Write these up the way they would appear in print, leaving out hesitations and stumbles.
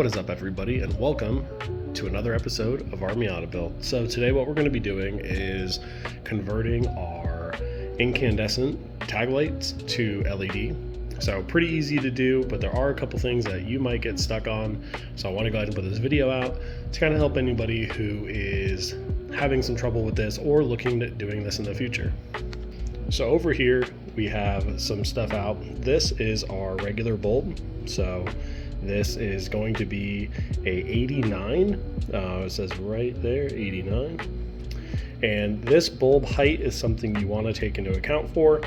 What is up, everybody, and welcome to another episode of our Miata build. So today what we're going to be doing is converting our incandescent tag lights to LED. So pretty easy to do, but there are a couple things that you might get stuck on. So I want to go ahead and put this video out to kind of help anybody who is having some trouble with this or looking at doing this in the future. So over here we have some stuff out. This is our regular bulb. So this is going to be a 89. It says right there, 89. And this bulb height is something you want to take into account for.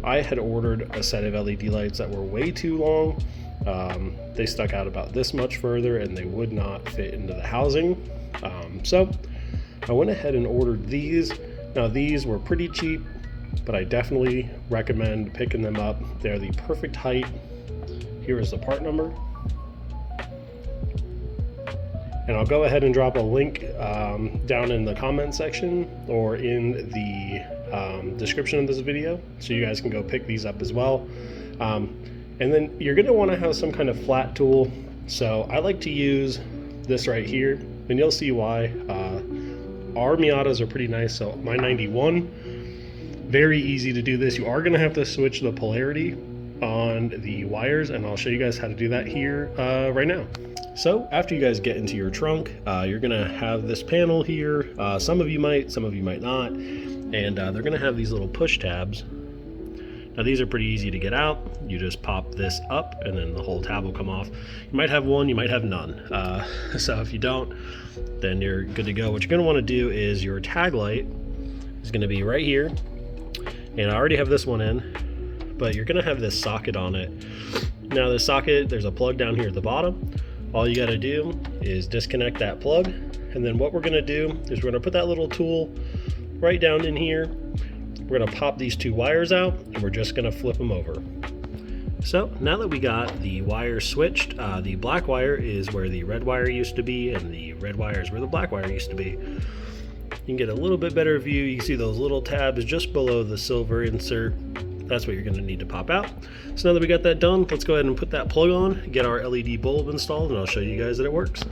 I had ordered a set of LED lights that were way too long. They stuck out about this much further and they would not fit into the housing. So I went ahead and ordered these. Now these were pretty cheap, but I definitely recommend picking them up. They're the perfect height. Here is the part number. And I'll go ahead and drop a link down in the comment section or in the description of this video, so you guys can go pick these up as well. And then you're going to want to have some kind of flat tool. So I like to use this right here, and you'll see why. Our Miatas are pretty nice. So my 91, very easy to do this. You are going to have to switch the polarity on the wires, and I'll show you guys how to do that here right now. So after you guys get into your trunk, you're gonna have this panel here. Some of you might not, and they're gonna have these little push tabs. Now these are pretty easy to get out. You just pop this up and then the whole tab will come off. You might have one, you might have none. So if you don't, then you're good to go. What you're gonna wanna do is your tag light is gonna be right here. And I already have this one in, but you're gonna have this socket on it. Now the socket, there's a plug down here at the bottom. All you gotta do is disconnect that plug, and then what we're gonna do is we're gonna put that little tool right down in here. We're gonna pop these two wires out, and we're just gonna flip them over. So now that we got the wires switched, the black wire is where the red wire used to be, and the red wire is where the black wire used to be. You can get a little bit better view. You can see those little tabs just below the silver insert. That's what you're going to need to pop out. So now that we got that done, let's go ahead and put that plug on, get our LED bulb installed, and I'll show you guys that it works.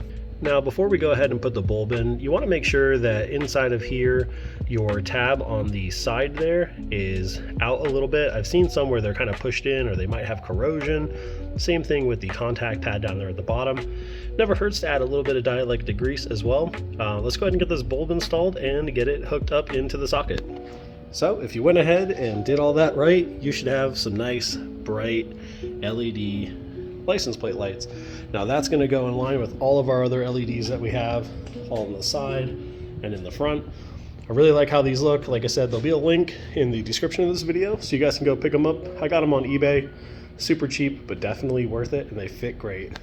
Now before we go ahead and put the bulb in, you want to make sure that inside of here your tab on the side there is out a little bit. I've seen some where they're kind of pushed in, or they might have corrosion. Same thing with the contact pad down there at the bottom. Never hurts to add a little bit of dielectric grease as well. Let's go ahead and get this bulb installed and get it hooked up into the socket. So if you went ahead and did all that right, you should have some nice bright LED license plate lights. Now that's going to go in line with all of our other LEDs that we have, all on the side and in the front. I really like how these look. Like I said, there'll be a link in the description of this video, so you guys can go pick them up. I got them on eBay, super cheap, but definitely worth it, and they fit great.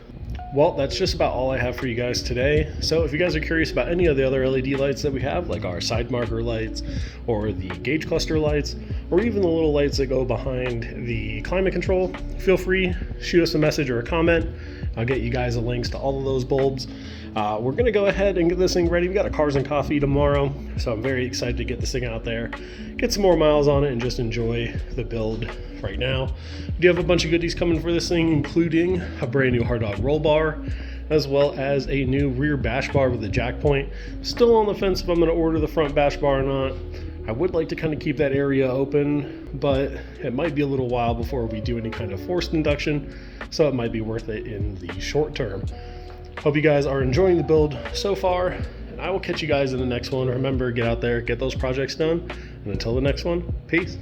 Well, that's just about all I have for you guys today. So if you guys are curious about any of the other LED lights that we have, like our side marker lights or the gauge cluster lights, or even the little lights that go behind the climate control, feel free, shoot us a message or a comment. I'll get you guys the links to all of those bulbs. We're gonna go ahead and get this thing ready. We got a Cars and Coffee tomorrow, so I'm very excited to get this thing out there, get some more miles on it, and just enjoy the build right now. We do have a bunch of goodies coming for this thing, including a brand new hard dog roll bar, as well as a new rear bash bar with a jack point. Still on the fence if I'm gonna order the front bash bar or not. I would like to kind of keep that area open, but it might be a little while before we do any kind of forced induction, so it might be worth it in the short term. Hope you guys are enjoying the build so far, and I will catch you guys in the next one. Remember, get out there, get those projects done, and until the next one, peace.